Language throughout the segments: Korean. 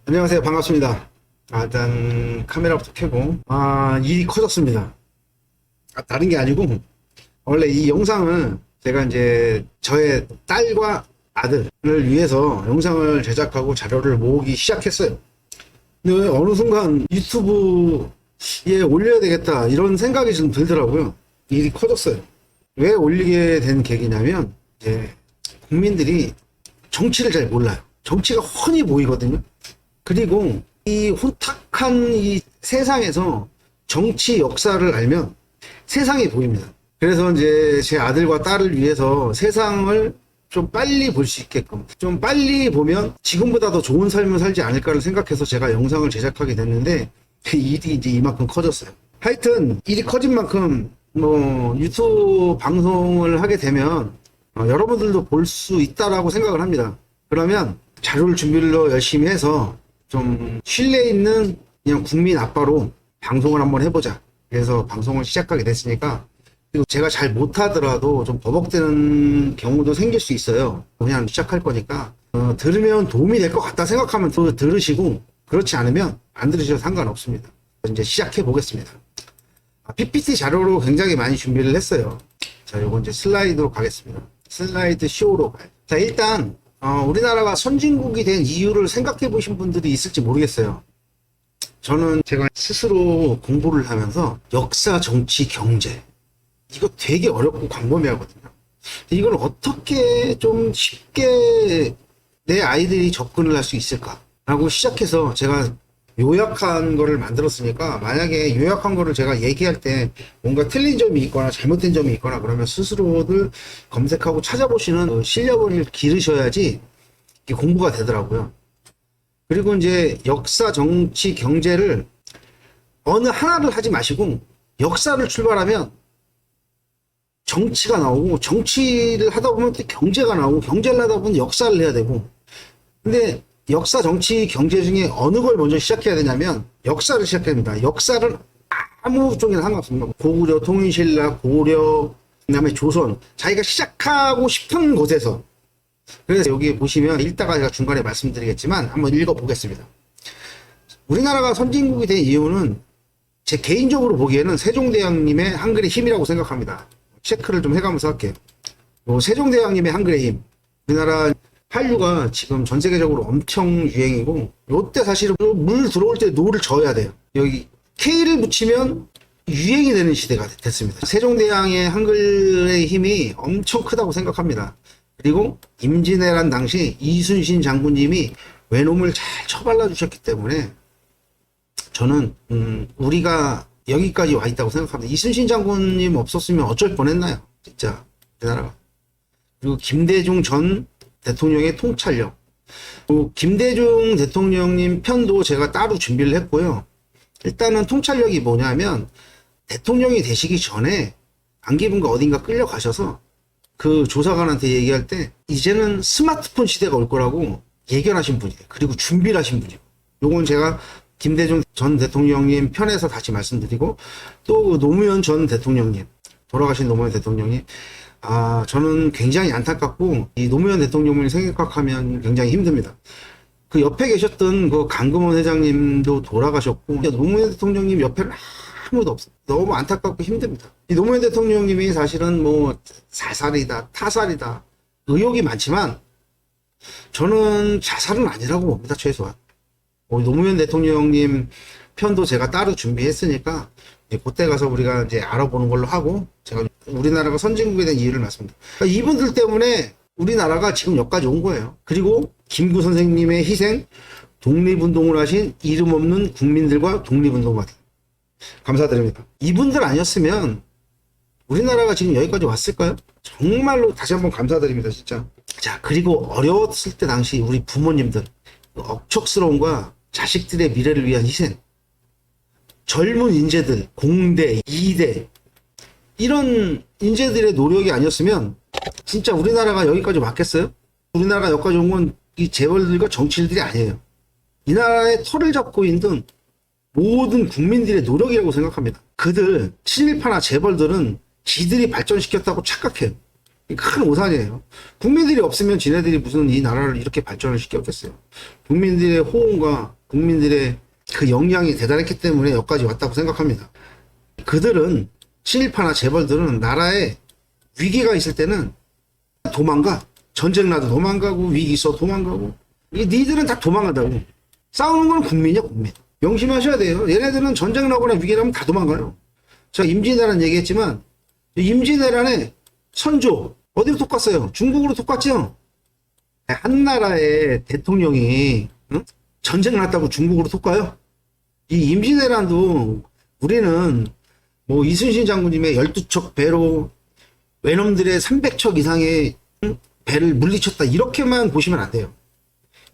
안녕하세요. 반갑습니다. 일단 카메라부터 켜고 일이 커졌습니다. 다른 게 아니고 원래 이 영상을 제가 이제 저의 딸과 아들을 위해서 영상을 제작하고 자료를 모으기 시작했어요. 근데 어느 순간 유튜브에 올려야 되겠다 이런 생각이 좀 들더라고요. 일이 커졌어요. 왜 올리게 된 계기냐면 이제 국민들이 정치를 잘 몰라요. 정치가 훤히 보이거든요. 그리고 이 혼탁한 이 세상에서 정치 역사를 알면 세상이 보입니다. 그래서 이제 제 아들과 딸을 위해서 세상을 좀 빨리 볼 수 있게끔, 좀 빨리 보면 지금보다 더 좋은 삶을 살지 않을까를 생각해서 제가 영상을 제작하게 됐는데 일이 이제 이만큼 커졌어요. 하여튼 일이 커진 만큼 뭐 유튜브 방송을 하게 되면 여러분들도 볼 수 있다라고 생각을 합니다. 그러면 자료를 준비를 더 열심히 해서 좀 신뢰 있는 그냥 국민 아빠로 방송을 한번 해보자. 그래서 방송을 시작하게 됐으니까, 그리고 제가 잘 못하더라도 좀 버벅대는 경우도 생길 수 있어요. 그냥 시작할 거니까 들으면 도움이 될 것 같다 생각하면 또 들으시고, 그렇지 않으면 안 들으셔도 상관없습니다. 이제 시작해 보겠습니다. PPT 자료로 굉장히 많이 준비를 했어요. 자, 요거 이제 슬라이드로 가겠습니다. 슬라이드 쇼로 가요. 자, 일단 우리나라가 선진국이 된 이유를 생각해 보신 분들이 있을지 모르겠어요. 저는 제가 스스로 공부를 하면서 역사, 정치, 경제 이거 되게 어렵고 광범위하거든요. 이걸 어떻게 좀 쉽게 내 아이들이 접근을 할 수 있을까라고 시작해서 제가 요약한 거를 만들었으니까, 만약에 요약한 거를 제가 얘기할 때 뭔가 틀린 점이 있거나 잘못된 점이 있거나 그러면 스스로들 검색하고 찾아보시는 실력을 기르셔야지 이게 공부가 되더라고요. 그리고 이제 역사, 정치, 경제를 어느 하나를 하지 마시고 역사를 출발하면 정치가 나오고, 정치를 하다 보면 또 경제가 나오고, 경제를 하다 보면 역사를 해야 되고. 근데 역사, 정치, 경제 중에 어느 걸 먼저 시작해야 되냐면 역사를 시작해야 됩니다. 역사를 아무 쪽이나 상관없습니다. 고구려, 통일신라, 고려, 그다음에 조선, 자기가 시작하고 싶은 곳에서. 그래서 여기 보시면 읽다가 제가 중간에 말씀드리겠지만 한번 읽어보겠습니다. 우리나라가 선진국이 된 이유는 제 개인적으로 보기에는 세종대왕님의 한글의 힘이라고 생각합니다. 체크를 좀 해가면서 할게요. 세종대왕님의 한글의 힘. 우리나라 한류가 지금 전 세계적으로 엄청 유행이고, 요때 사실은 물 들어올 때 노를 저어야 돼요. 여기 K를 붙이면 유행이 되는 시대가 됐습니다. 세종대왕의 한글의 힘이 엄청 크다고 생각합니다. 그리고 임진왜란 당시 이순신 장군님이 외놈을 잘 처발라 주셨기 때문에 저는 우리가 여기까지 와 있다고 생각합니다. 이순신 장군님 없었으면 어쩔 뻔했나요? 진짜 우리나라가. 그리고 김대중 전 대통령의 통찰력. 김대중 대통령님 편도 제가 따로 준비를 했고요. 일단은 통찰력이 뭐냐면, 대통령이 되시기 전에 안기부가 어딘가 끌려가셔서 그 조사관한테 얘기할 때 이제는 스마트폰 시대가 올 거라고 예견하신 분이에요. 그리고 준비를 하신 분이에요. 요건 제가 김대중 전 대통령님 편에서 다시 말씀드리고, 또 노무현 전 대통령님, 돌아가신 노무현 대통령님, 저는 굉장히 안타깝고, 이 노무현 대통령을 생각하면 굉장히 힘듭니다. 그 옆에 계셨던 그 강금원 회장님도 돌아가셨고, 노무현 대통령님 옆에는 아무도 없어요. 너무 안타깝고 힘듭니다. 이 노무현 대통령님이 사실은 뭐 자살이다, 타살이다, 의혹이 많지만, 저는 자살은 아니라고 봅니다, 최소한. 노무현 대통령님 편도 제가 따로 준비했으니까, 그때 가서 우리가 이제 알아보는 걸로 하고, 제가 우리나라가 선진국에 대한 이유를 말씀드립니다. 그러니까 이분들 때문에 우리나라가 지금 여기까지 온 거예요. 그리고 김구 선생님의 희생, 독립운동을 하신 이름 없는 국민들과 독립운동가들. 감사드립니다. 이분들 아니었으면 우리나라가 지금 여기까지 왔을까요? 정말로 다시 한번 감사드립니다, 진짜. 자, 그리고 어려웠을 때 당시 우리 부모님들, 억척스러움과 자식들의 미래를 위한 희생. 젊은 인재들, 공대, 이대, 이런 인재들의 노력이 아니었으면 진짜 우리나라가 여기까지 왔겠어요? 우리나라가 여기까지 온 건 이 재벌들과 정치인들이 아니에요. 이 나라의 털을 잡고 있는 모든 국민들의 노력이라고 생각합니다. 그들, 친일파나 재벌들은 지들이 발전시켰다고 착각해요. 큰 오산이에요. 국민들이 없으면 지네들이 무슨 이 나라를 이렇게 발전을 시켰겠어요. 국민들의 호응과 국민들의 그 역량이 대단했기 때문에 여기까지 왔다고 생각합니다. 그들은 친일파나 재벌들은 나라에 위기가 있을 때는 도망가. 전쟁 나도 도망가고 위기 있어 도망가고. 니들은 다 도망간다고. 싸우는 건 국민이야 국민. 명심하셔야 돼요. 얘네들은 전쟁 나거나 위기 나면 다 도망가요. 제가 임진왜란 얘기했지만 임진왜란의 선조 어디로 톡 갔어요? 중국으로 톡 갔죠? 한 나라의 대통령이 응? 전쟁 났다고 중국으로 톡 가요? 이 임진왜란도 우리는 뭐 이순신 장군님의 12척 배로 외놈들의 300척 이상의 배를 물리쳤다 이렇게만 보시면 안 돼요.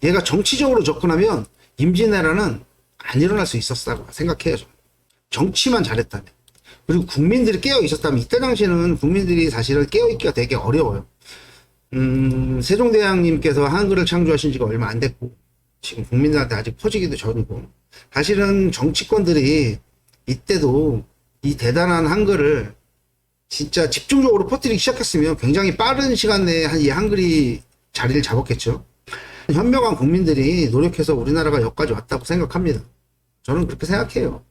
얘가 정치적으로 접근하면 임진왜란은 안 일어날 수 있었다고 생각해요. 정치만 잘했다면. 그리고 국민들이 깨어 있었다면 이때 당시에는 국민들이 사실은 깨어 있기가 되게 어려워요. 세종대왕님께서 한글을 창조하신 지가 얼마 안 됐고 지금 국민들한테 아직 퍼지기도 전이고 사실은 정치권들이 이때도 이 대단한 한글을 진짜 집중적으로 퍼뜨리기 시작했으면 굉장히 빠른 시간 내에 이 한글이 자리를 잡았겠죠. 현명한 국민들이 노력해서 우리나라가 여기까지 왔다고 생각합니다. 저는 그렇게 생각해요.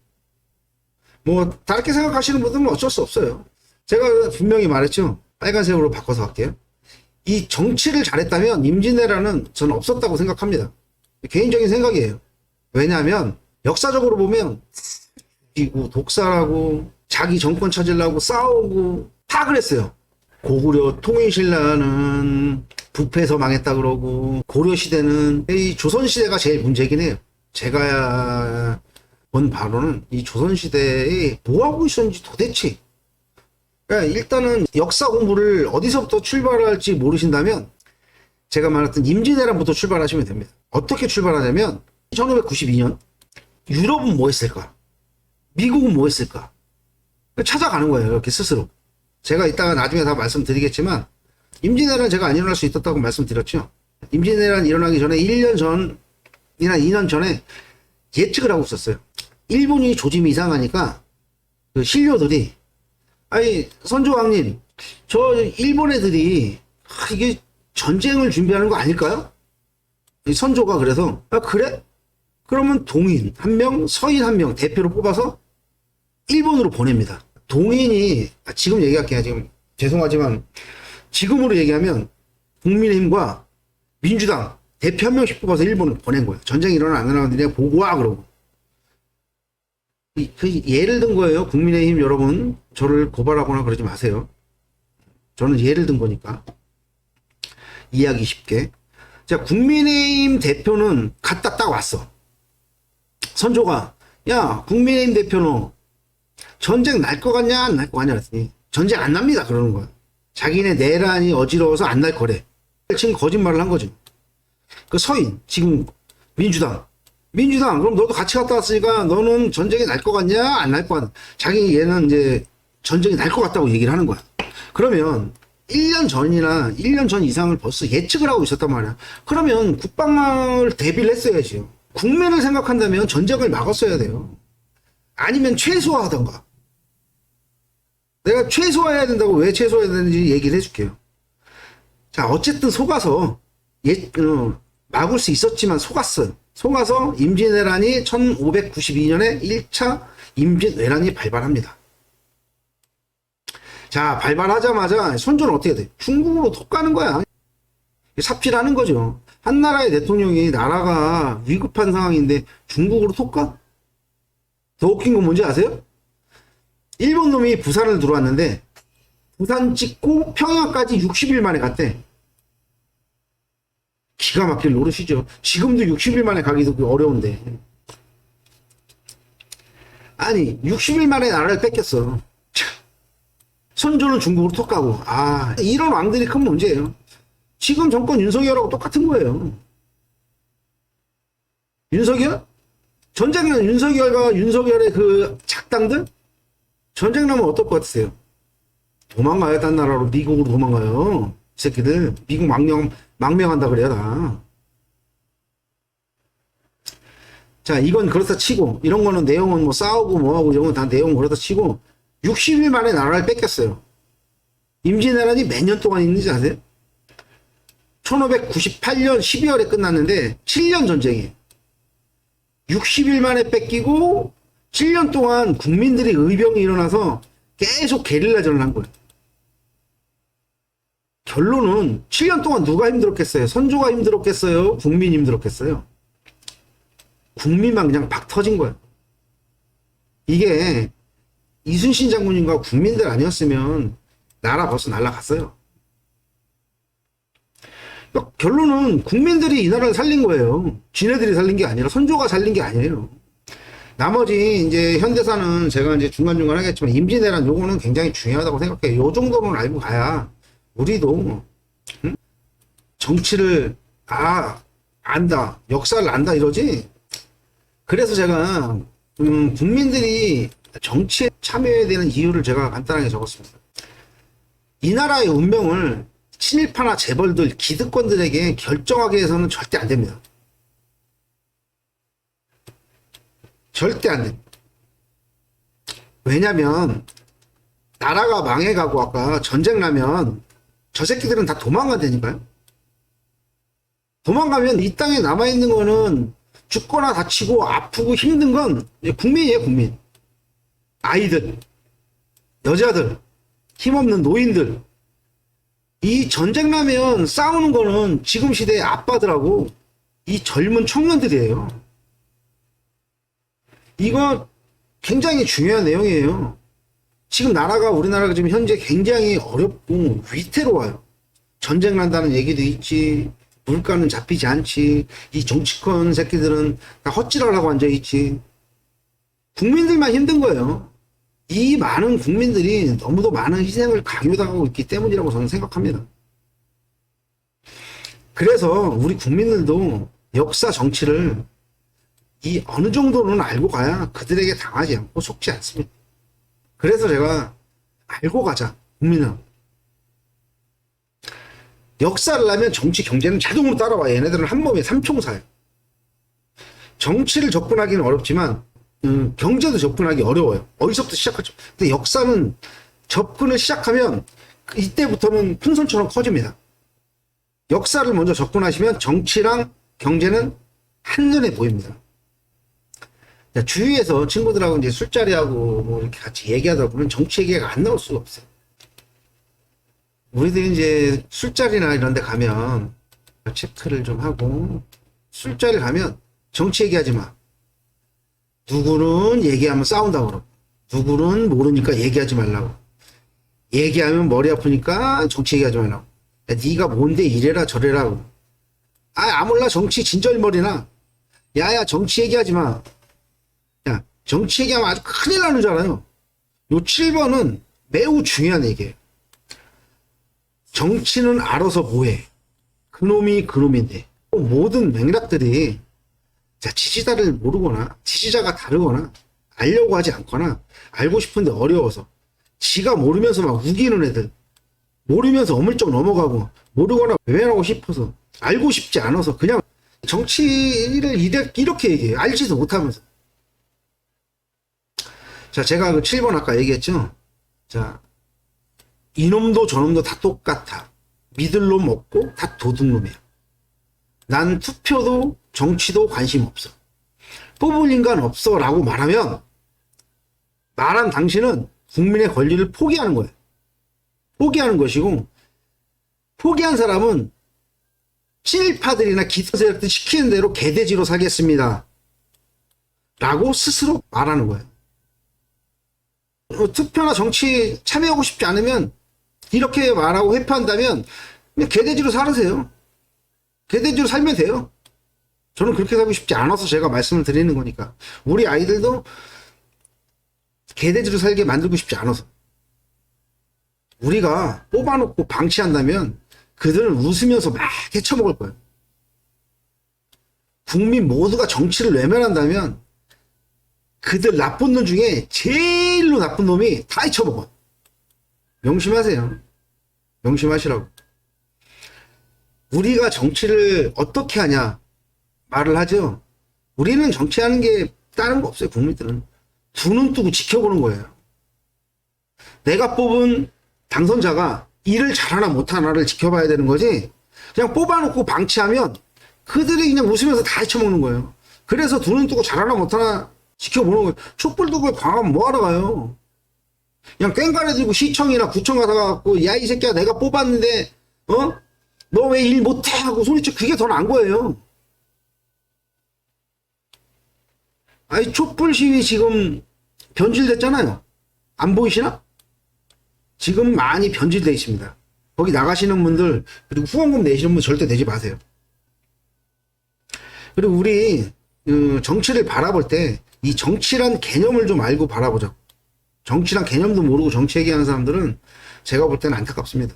뭐 다르게 생각하시는 분들은 어쩔 수 없어요. 제가 분명히 말했죠. 빨간색으로 바꿔서 할게요. 이 정치를 잘했다면 임진왜란은 저는 없었다고 생각합니다. 개인적인 생각이에요. 왜냐하면 역사적으로 보면 죽이고 독살하고 자기 정권 찾으려고 싸우고 다 그랬어요. 고구려 통일신라는 부패해서 망했다 그러고 고려시대는 이 조선시대가 제일 문제긴 해요. 제가 본 바로는 이 조선시대에 뭐하고 있었는지 도대체 그러니까 일단은 역사 공부를 어디서부터 출발할지 모르신다면 제가 말했던 임진왜란부터 출발하시면 됩니다. 어떻게 출발하냐면 1592년 유럽은 뭐 했을까? 미국은 뭐 했을까? 찾아가는 거예요. 이렇게 스스로. 제가 이따가 나중에 다 말씀드리겠지만 임진왜란 제가 안 일어날 수 있었다고 말씀드렸죠. 임진왜란 일어나기 전에 1년 전이나 2년 전에 예측을 하고 있었어요. 일본이 조짐이 이상하니까 그 신료들이 아니 선조왕님 저 일본 애들이 이게 전쟁을 준비하는 거 아닐까요? 이 선조가 그래서 아 그래? 그러면 동인 한 명, 서인 한 명 대표로 뽑아서 일본으로 보냅니다. 동인이 지금 얘기할게요. 지금 죄송하지만 지금으로 얘기하면 국민의힘과 민주당 대표 한 명씩 뽑아서 일본을 보낸 거예요. 전쟁이 일어나 안 일어나는데 내가 보고 와 그러고. 그 예를 든 거예요. 국민의힘 여러분 저를 고발하거나 그러지 마세요. 저는 예를 든 거니까 이해하기 쉽게. 자, 국민의힘 대표는 갔다 딱 왔어. 선조가 야 국민의힘 대표는 전쟁 날 것 같냐 안 날 것 같냐 그랬더니 전쟁 안 납니다 그러는 거야. 자기네 내란이 어지러워서 안 날 거래. 지금 거짓말을 한 거죠. 그 서인 지금 민주당 그럼 너도 같이 갔다 왔으니까 너는 전쟁이 날 것 같냐 안 날 것 같냐. 자기 얘는 이제 전쟁이 날 것 같다고 얘기를 하는 거야. 그러면 1년 전이나 1년 전 이상을 벌써 예측을 하고 있었단 말이야. 그러면 국방을 대비를 했어야지. 국민을 생각한다면 전쟁을 막았어야 돼요. 아니면 최소화하던가. 내가 최소화해야 된다고 왜 최소화해야 되는지 얘기를 해줄게요. 자, 어쨌든 속아서 막을 수 있었지만 속아서 임진왜란이 1592년에 1차 임진왜란이 발발합니다. 자, 발발하자마자 선조는 어떻게 돼? 중국으로 톡 가는 거야. 삽질하는 거죠. 한 나라의 대통령이 나라가 위급한 상황인데 중국으로 톡 가? 더 웃긴 건 뭔지 아세요? 일본 놈이 부산을 들어왔는데 부산 찍고 평양까지 60일 만에 갔대. 기가 막힐 노릇이죠. 지금도 60일 만에 가기도 어려운데. 아니 60일 만에 나라를 뺏겼어. 선조는 중국으로 톡 가고. 아 이런 왕들이 큰 문제예요. 지금 정권 윤석열하고 똑같은 거예요. 윤석열? 전쟁은 윤석열과 윤석열의 그 작당들? 전쟁 나면 어떨 것 같으세요? 도망가요. 딴 나라로 미국으로 도망가요. 이 새끼들 미국 망명한다 그래요 다. 자 이건 그렇다 치고 이런 거는 내용은 뭐 싸우고 뭐하고 이런 건 다 내용 그렇다 치고 60일 만에 나라를 뺏겼어요. 임진왜란이 몇 년 동안 있는지 아세요? 1598년 12월에 끝났는데 7년 전쟁이에요. 60일 만에 뺏기고 7년 동안 국민들이 의병이 일어나서 계속 게릴라전을 한 거예요. 결론은 7년 동안 누가 힘들었겠어요? 선조가 힘들었겠어요? 국민이 힘들었겠어요? 국민만 그냥 박 터진 거예요. 이게 이순신 장군님과 국민들 아니었으면 나라 벌써 날아갔어요. 그러니까 결론은 국민들이 이 나라를 살린 거예요. 지네들이 살린 게 아니라 선조가 살린 게 아니에요. 나머지 이제 현대사는 제가 이제 중간중간 하겠지만 임진왜란 요거는 굉장히 중요하다고 생각해요. 요 정도는 알고 가야 우리도 정치를 안다, 역사를 안다 이러지. 그래서 제가 국민들이 정치에 참여해야 되는 이유를 제가 간단하게 적었습니다. 이 나라의 운명을 친일파나 재벌들, 기득권들에게 결정하게 해서는 절대 안 됩니다. 절대 안 됩니다. 왜냐면 나라가 망해가고 아까 전쟁 나면 저 새끼들은 다 도망간다니까요. 도망가면 이 땅에 남아있는 거는 죽거나 다치고 아프고 힘든 건 국민이에요, 국민. 아이들, 여자들, 힘없는 노인들. 이 전쟁 나면 싸우는 거는 지금 시대의 아빠들하고 이 젊은 청년들이에요. 이거 굉장히 중요한 내용이에요. 지금 우리나라가 지금 현재 굉장히 어렵고 위태로워요. 전쟁 난다는 얘기도 있지, 물가는 잡히지 않지, 이 정치권 새끼들은 다 헛질하려고 앉아있지. 국민들만 힘든 거예요. 이 많은 국민들이 너무도 많은 희생을 강요당하고 있기 때문이라고 저는 생각합니다. 그래서 우리 국민들도 역사 정치를 이 어느 정도는 알고 가야 그들에게 당하지 않고 속지 않습니다. 그래서 제가 알고 가자, 국민은. 역사를 하면 정치, 경제는 자동으로 따라와. 얘네들은 한 몸에 삼총사예요. 정치를 접근하기는 어렵지만 경제도 접근하기 어려워요. 어디서부터 시작하죠? 근데 역사는 접근을 시작하면 이때부터는 풍선처럼 커집니다. 역사를 먼저 접근하시면 정치랑 경제는 한눈에 보입니다. 주위에서 친구들하고 이제 술자리하고 뭐 이렇게 같이 얘기하다 보면 정치 얘기가 안 나올 수가 없어요. 우리들이 이제 술자리나 이런 데 가면 체크를 좀 하고, 술자리 가면 정치 얘기하지 마. 누구는 얘기하면 싸운다고 그러고, 누구는 모르니까 얘기하지 말라고. 얘기하면 머리 아프니까 정치 얘기하지 말라고. 야, 네가 뭔데 이래라 저래라고. 아몰라 정치 진절머리나. 야야 정치 얘기하지 마. 야 정치 얘기하면 아주 큰일 나는 줄 알아요. 요 7번은 매우 중요한 얘기예요. 정치는 알아서 뭐해. 그놈이 그놈인데. 모든 맥락들이 지지자를 모르거나 지지자가 다르거나 알려고 하지 않거나 알고 싶은데 어려워서 지가 모르면서 막 우기는 애들, 모르면서 어물쩍 넘어가고 모르거나 외면하고 싶어서 알고 싶지 않아서 그냥 정치를 이렇게 얘기해요. 알지도 못하면서. 자, 제가 그 7번 아까 얘기했죠. 자, 이놈도 저놈도 다 똑같아. 믿을 놈 없고 다 도둑놈이야. 난 투표도 정치도 관심 없어. 뽑을 인간 없어 라고 말한 당신은 국민의 권리를 포기하는 거예요. 포기하는 것이고, 포기한 사람은 친일파들이나 기득 세력들 시키는 대로 개돼지로 살겠습니다 라고 스스로 말하는 거예요. 투표나 정치 참여하고 싶지 않으면 이렇게 말하고 회피한다면 그냥 개돼지로 살으세요. 개돼지로 살면 돼요. 저는 그렇게 살고 싶지 않아서 제가 말씀을 드리는 거니까. 우리 아이들도 개돼지로 살게 만들고 싶지 않아서. 우리가 뽑아놓고 방치한다면 그들은 웃으면서 막 헤쳐먹을 거예요. 국민 모두가 정치를 외면한다면 그들 나쁜 놈 중에 제일로 나쁜 놈이 다 헤쳐먹어. 명심하세요. 명심하시라고. 우리가 정치를 어떻게 하냐 말을 하죠. 우리는 정치하는 게 다른 거 없어요. 국민들은 두 눈 뜨고 지켜보는 거예요. 내가 뽑은 당선자가 일을 잘하나 못하나를 지켜봐야 되는 거지, 그냥 뽑아놓고 방치하면 그들이 그냥 웃으면서 다 헤쳐먹는 거예요. 그래서 두 눈 뜨고 잘하나 못하나 지켜보는 거예요. 촛불 들고 광화문 뭐하러 가요? 그냥 꽹가리 들고 시청이나 구청 가서 야 이 새끼야 내가 뽑았는데 너 왜 일 못해? 하고 소리쳐. 그게 더 나은 거예요. 아니 촛불 시위 지금 변질됐잖아요. 안 보이시나? 지금 많이 변질되어 있습니다. 거기 나가시는 분들 그리고 후원금 내시는 분 절대 내지 마세요. 그리고 우리 정치를 바라볼 때 이 정치란 개념을 좀 알고 바라보자. 정치란 개념도 모르고 정치 얘기하는 사람들은 제가 볼 때는 안타깝습니다.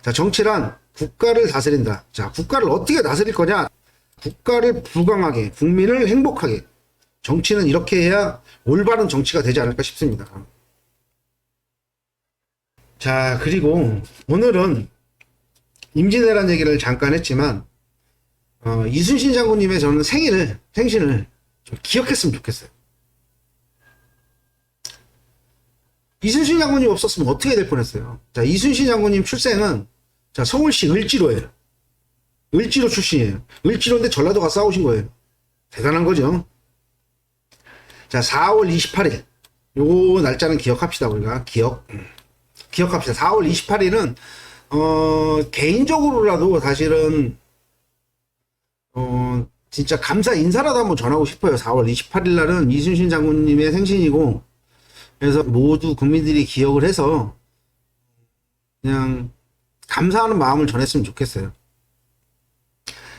자, 정치란 국가를 다스린다. 자, 국가를 어떻게 다스릴 거냐? 국가를 불강하게, 국민을 행복하게. 정치는 이렇게 해야 올바른 정치가 되지 않을까 싶습니다. 자, 그리고 오늘은 임진왜란 얘기를 잠깐 했지만 이순신 장군님의 저는 생신을 좀 기억했으면 좋겠어요. 이순신 장군님 없었으면 어떻게 될 뻔했어요. 자, 이순신 장군님 출생은 자, 서울시 을지로예요. 을지로 출신이에요. 을지로인데 전라도 가서 싸우신 거예요. 대단한 거죠. 자, 4월 28일 요 날짜는 기억합시다. 우리가 기억합시다. 4월 28일은 개인적으로라도 사실은 진짜 감사 인사라도 한번 전하고 싶어요. 4월 28일 날은 이순신 장군님의 생신이고, 그래서 모두 국민들이 기억을 해서 그냥 감사하는 마음을 전했으면 좋겠어요.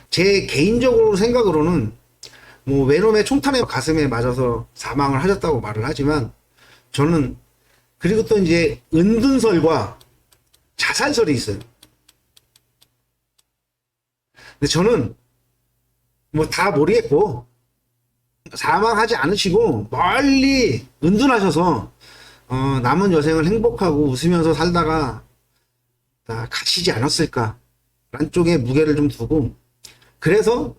제 개인적으로 생각으로는 뭐 외놈의 총탄에 가슴에 맞아서 사망을 하셨다고 말을 하지만, 저는 그리고 또 이제 은둔설과 자살설이 있어요. 근데 저는 뭐 다 모르겠고, 사망하지 않으시고 멀리 은둔하셔서 남은 여생을 행복하고 웃으면서 살다가 다 가시지 않았을까 라는 쪽에 무게를 좀 두고, 그래서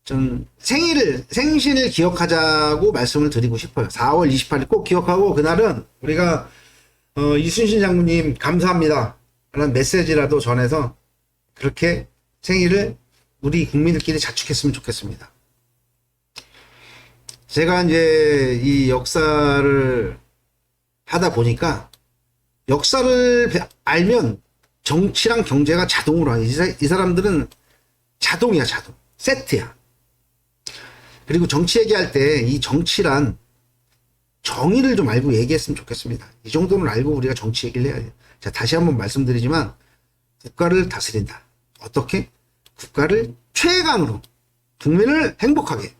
전 생신을 기억하자고 말씀을 드리고 싶어요. 4월 28일 꼭 기억하고, 그날은 우리가 이순신 장군님 감사합니다 라는 메시지라도 전해서 그렇게 생일을 우리 국민들끼리 자축했으면 좋겠습니다. 제가 이제 이 역사를 하다 보니까 역사를 알면 정치랑 경제가 자동으로 하니, 이 사람들은 자동이야, 자동. 세트야. 그리고 정치 얘기할 때 이 정치란 정의를 좀 알고 얘기했으면 좋겠습니다. 이 정도는 알고 우리가 정치 얘기를 해야 돼요. 자, 다시 한번 말씀드리지만 국가를 다스린다. 어떻게? 국가를 최강으로, 국민을 행복하게.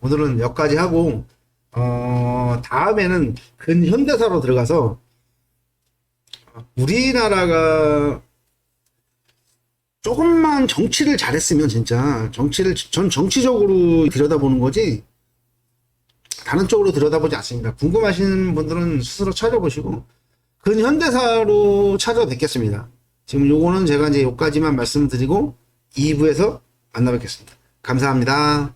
오늘은 여기까지 하고 다음에는 근현대사로 들어가서 우리나라가 조금만 정치를 잘했으면, 진짜 전 정치적으로 들여다보는 거지 다른 쪽으로 들여다보지 않습니다. 궁금하신 분들은 스스로 찾아보시고 근현대사로 찾아뵙겠습니다. 지금 요거는 제가 이제 여기까지만 말씀드리고 2부에서 만나 뵙겠습니다. 감사합니다.